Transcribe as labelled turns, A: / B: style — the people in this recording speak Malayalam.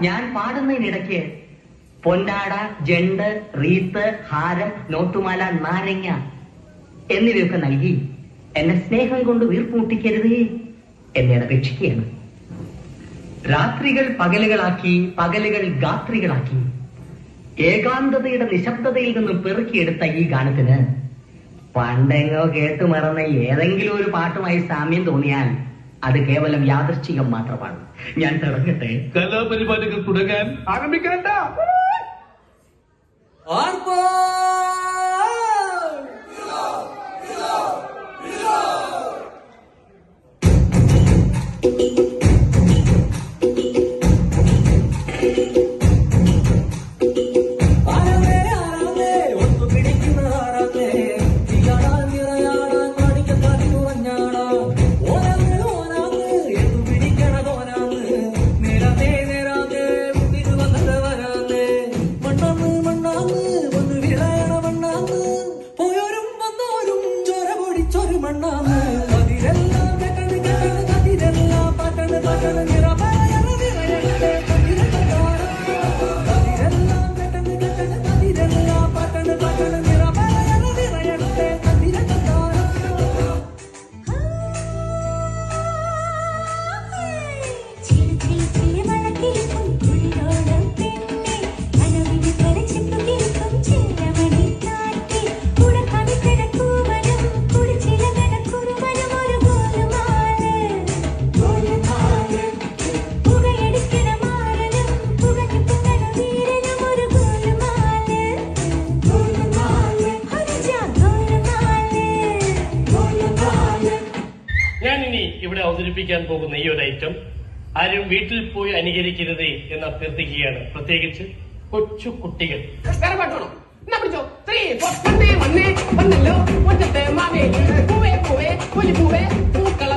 A: ഞാൻ പാടുന്നതിനിടയ്ക്ക് പൊന്നാട, ജണ്ട്, റീത്ത്, ഹാരം, നോട്ടുമാല, നാരങ്ങ എന്നിവയൊക്കെ നൽകി എന്നെ സ്നേഹം കൊണ്ട് വീർപ്പൂട്ടിക്കരുതേ എന്നെ അപേക്ഷിക്കുകയാണ്. രാത്രികൾ പകലുകളാക്കി, പകലുകൾ ഗാത്രികളാക്കി, ഏകാന്തതയുടെ നിശബ്ദതയിൽ നിന്നും പെറുക്കിയെടുത്ത ഈ ഗാനത്തിന് പണ്ടെങ്ങോ കേട്ടു മറന്ന ഏതെങ്കിലും ഒരു പാട്ടുമായി സാമ്യം തോന്നിയാൽ അത് കേവലം യാദൃശ്ചികം മാത്രമാണ്. ഞാൻ തുടങ്ങട്ടെ.
B: കലാപരിപാടികൾ തുടങ്ങാൻ ആരംഭിക്കണ്ട.
C: ഇവിടെ അവതരിപ്പിക്കാൻ പോകുന്ന ഈ ഒരു ഐറ്റം ആരും വീട്ടിൽ പോയി അനുകരിക്കരുത് എന്ന് അഭ്യർത്ഥിക്കുകയാണ്, പ്രത്യേകിച്ച് കൊച്ചു കുട്ടികൾ.
D: പൂക്കൾ